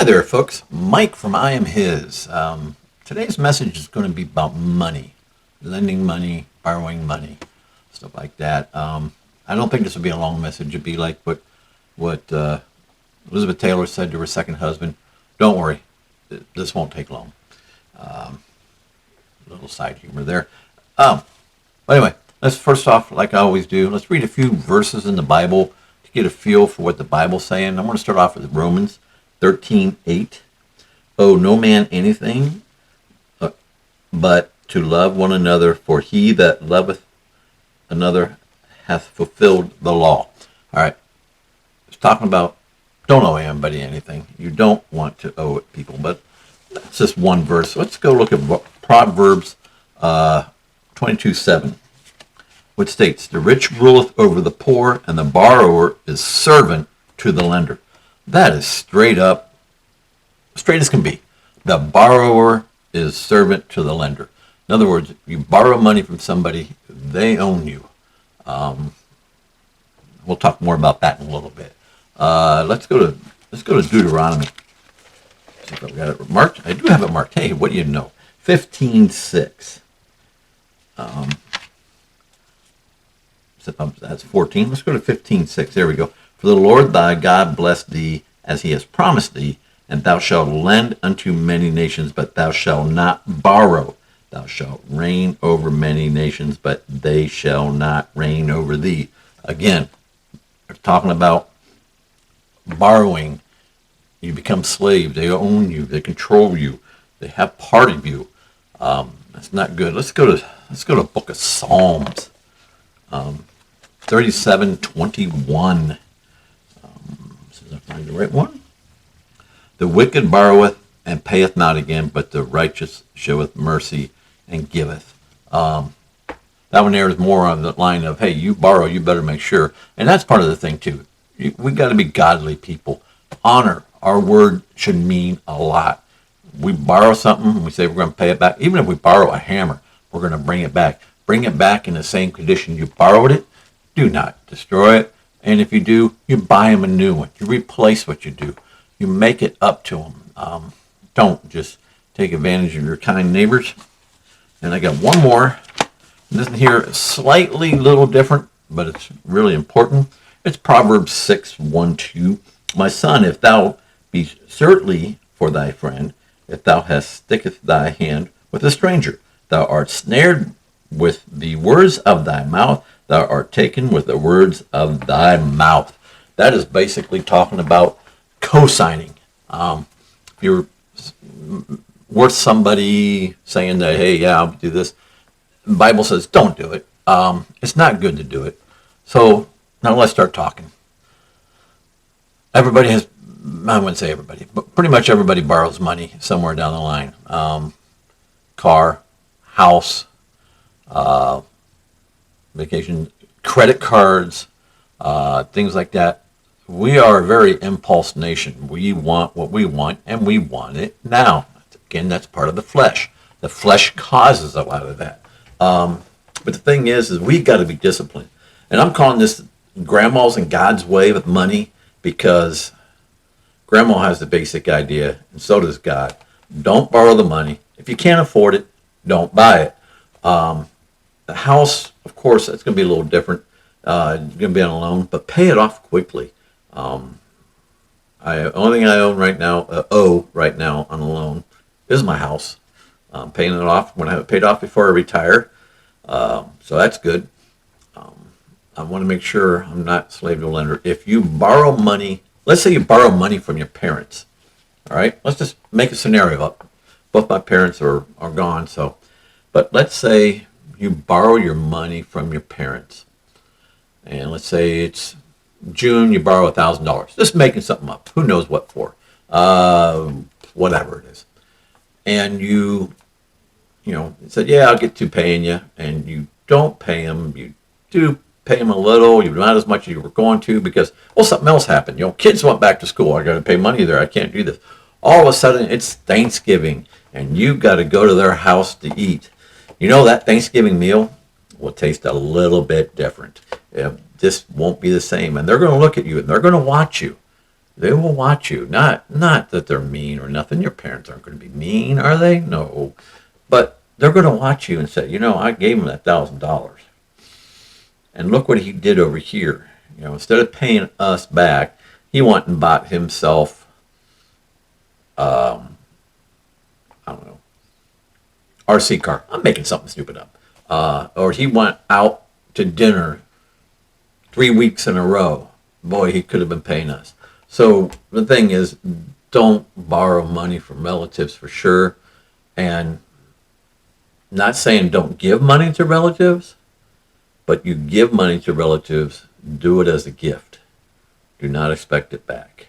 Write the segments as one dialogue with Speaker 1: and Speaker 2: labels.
Speaker 1: there, folks. Mike from I Am His. Today's message is going to be about money, lending money, borrowing money, stuff like that. I don't think this will be a long message. It'd be like what Elizabeth Taylor said to her second husband. Don't worry, this won't take long. Little side humor there. But anyway, let's first off, like I always do, let's read a few verses in the Bible to get a feel for what the Bible's saying. I'm going to start off with Romans 13:8. Owe no man anything but to love one another, for he that loveth another hath fulfilled the law. All right. It's talking about don't owe anybody anything. You don't want to owe it people, but that's just one verse. Let's go look at Proverbs 22:7, which states, "The rich ruleth over the poor, and the borrower is servant to the lender." That is straight up, straight as can be. The borrower is servant to the lender. In other words, you borrow money from somebody, they own you. We'll talk more about that in a little bit. Let's go to Deuteronomy. See if I've got it marked. I do have it marked. Hey, what do you know? 15:6. That's 14. Let's go to 15:6. There we go. "For the Lord thy God bless thee as he has promised thee, and thou shalt lend unto many nations, but thou shalt not borrow. Thou shalt reign over many nations, but they shall not reign over thee." Again, they're talking about borrowing. You become slave. They own you. They control you. They have part of you. That's not good. Let's go to Book of Psalms, 37:21. If I find the right one. "The wicked borroweth and payeth not again, but the righteous showeth mercy and giveth." That one there is more on the line of, hey, you borrow, you better make sure. And that's part of the thing too. We got to be godly people. Honor. Our word should mean a lot. We borrow something, we say we're going to pay it back. Even if we borrow a hammer, we're going to bring it back. Bring it back in the same condition you borrowed it. Do not destroy it. And if you do, you buy them a new one. You replace what you do. You make it up to them. Don't just take advantage of your kind neighbors. And I got one more. This here is slightly little different, but it's really important. It's Proverbs 6:1-2. "My son, if thou be certainly for thy friend, if thou hast sticketh thy hand with a stranger, thou art snared with the words of thy mouth, thou art taken with the words of thy mouth." That is basically talking about co-signing. If you're worth somebody saying that, hey, yeah, I'll do this, the Bible says don't do it. It's not good to do it. So now let's start talking. Everybody has, I wouldn't say everybody, but pretty much everybody borrows money somewhere down the line. Car, house, vacation, credit cards, things like that. We are a very impulse nation. We want what we want, and we want it now. Again, that's part of the flesh. The flesh causes a lot of that. But the thing is we got to be disciplined. And I'm calling this grandma's and God's way with money, because grandma has the basic idea, and so does God. Don't borrow the money. If you can't afford it, don't buy it. The house, of course, that's going to be a little different. You're going to be on a loan, but pay it off quickly. Only thing I owe right now on a loan is my house. I'm paying it off when I have it paid off before I retire. So that's good. I want to make sure I'm not slave to a lender. If you borrow money, let's say you borrow money from your parents. All right, let's just make a scenario up. Both my parents are gone, but let's say you borrow your money from your parents, and let's say it's June, you borrow $1,000. Just making something up. Who knows what for? Whatever it is. And you said, yeah, I'll get to paying you, and you don't pay them. You do pay them a little. You not as much as you were going to because, something else happened. Kids went back to school. I got to pay money there. I can't do this. All of a sudden, it's Thanksgiving, and you got to go to their house to eat. That Thanksgiving meal will taste a little bit different. This won't be the same, and they're going to look at you, and they're going to watch you. They will watch you. Not that they're mean or nothing. Your parents aren't going to be mean, are they? No. But they're going to watch you and say, I gave him that $1,000. And look what he did over here. Instead of paying us back, he went and bought himself, I don't know, RC car. I'm making something stupid up. Or he went out to dinner 3 weeks in a row. Boy, he could have been paying us. So the thing is, don't borrow money from relatives for sure. And not saying don't give money to relatives, but you give money to relatives, do it as a gift. Do not expect it back.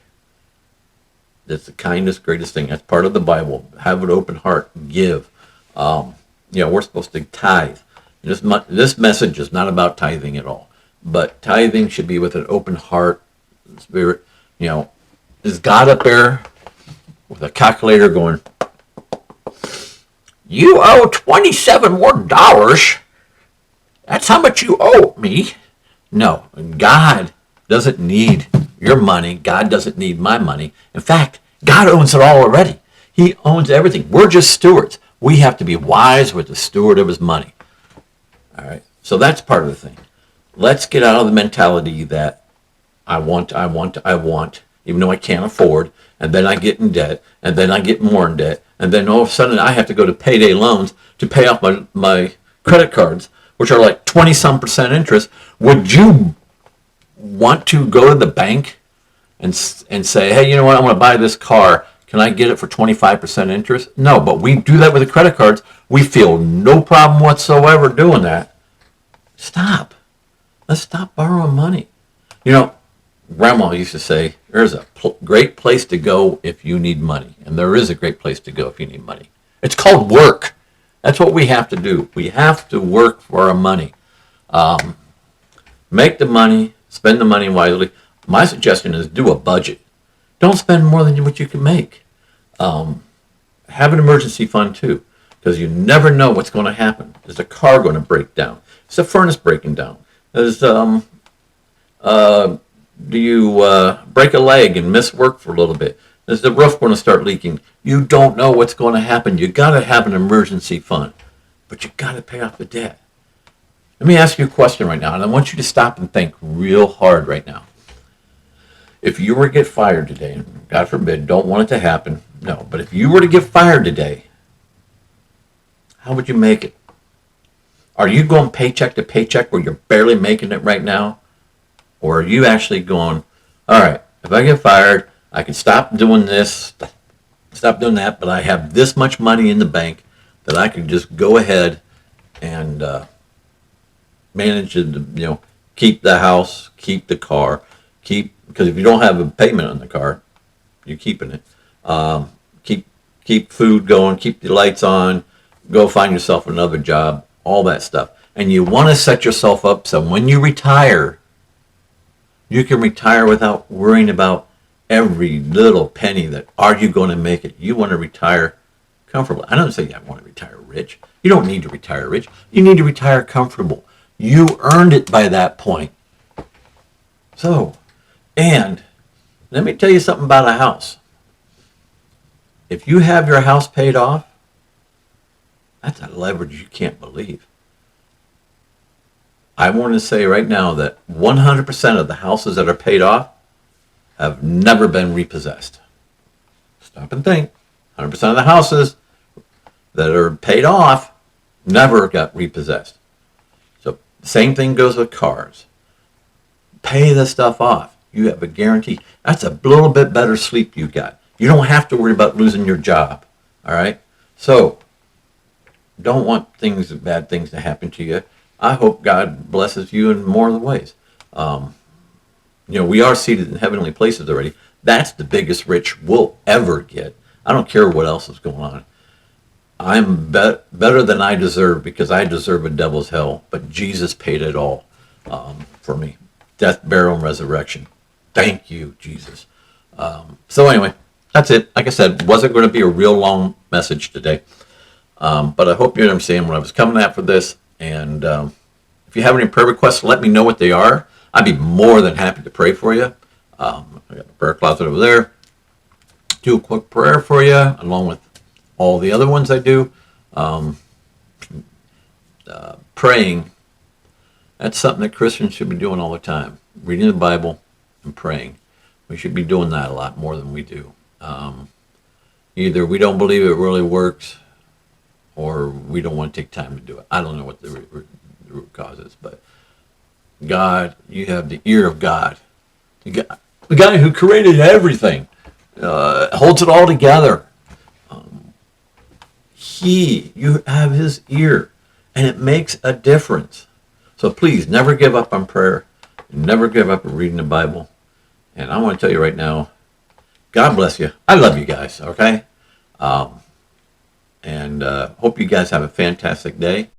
Speaker 1: That's the kindest, greatest thing. That's part of the Bible. Have an open heart. Give. We're supposed to tithe. This message is not about tithing at all. But tithing should be with an open heart, spirit. Is God up there with a calculator going, you owe $27 more. That's how much you owe me. No, God doesn't need your money. God doesn't need my money. In fact, God owns it all already. He owns everything. We're just stewards. We have to be wise with the steward of his money. All right. So that's part of the thing. Let's get out of the mentality that I want, even though I can't afford, and then I get in debt, and then I get more in debt, and then all of a sudden I have to go to payday loans to pay off my credit cards, which are like 20-some% interest. Would you want to go to the bank and say, hey, you know what, I want to buy this car. Can I get it for 25% interest? No, but we do that with the credit cards. We feel no problem whatsoever doing that. Stop. Let's stop borrowing money. Grandma used to say, there's a great place to go if you need money. And there is a great place to go if you need money. It's called work. That's what we have to do. We have to work for our money. Make the money, spend the money wisely. My suggestion is do a budget. Don't spend more than what you can make. Have an emergency fund too, because you never know what's going to happen. Is the car going to break down? Is the furnace breaking down? Do you break a leg and miss work for a little bit? Is the roof going to start leaking? You don't know what's going to happen. You got to have an emergency fund, but you got to pay off the debt. Let me ask you a question right now, and I want you to stop and think real hard right now. If you were to get fired today, and God forbid, don't want it to happen, no, but if you were to get fired today, how would you make it? Are you going paycheck to paycheck where you're barely making it right now? Or are you actually going, all right, if I get fired, I can stop doing this, stop doing that, but I have this much money in the bank that I can just go ahead and manage to, keep the house, keep the car, because if you don't have a payment on the car, you're keeping it. Keep food going, keep the lights on, go find yourself another job, all that stuff. And you want to set yourself up so when you retire, you can retire without worrying about every little penny that are you going to make it. You want to retire comfortable. I don't say I want to retire rich. You don't need to retire rich. You need to retire comfortable. You earned it by that point. So, and let me tell you something about a house. If you have your house paid off, that's a leverage you can't believe. I want to say right now that 100% of the houses that are paid off have never been repossessed. Stop and think. 100% of the houses that are paid off never got repossessed. So same thing goes with cars. Pay the stuff off. You have a guarantee. That's a little bit better sleep you got. You don't have to worry about losing your job. All right? So don't want bad things to happen to you. I hope God blesses you in more of the ways. We are seated in heavenly places already. That's the biggest rich we'll ever get. I don't care what else is going on. I'm better than I deserve because I deserve a devil's hell, but Jesus paid it all for me. Death, burial, and resurrection. Thank you, Jesus. So anyway, that's it. Like I said, wasn't going to be a real long message today. But I hope you understand what I was coming at for this. And if you have any prayer requests, let me know what they are. I'd be more than happy to pray for you. I got a prayer closet over there. Do a quick prayer for you, along with all the other ones I do. Praying, that's something that Christians should be doing all the time. Reading the Bible and praying. We should be doing that a lot more than we do. Either we don't believe it really works, or we don't want to take time to do it. I don't know what the root cause is, but God, you have the ear of God. The guy who created everything, holds it all together. You have his ear, and it makes a difference. So please, never give up on prayer. Never give up on reading the Bible. And I want to tell you right now, God bless you. I love you guys, okay? And hope you guys have a fantastic day.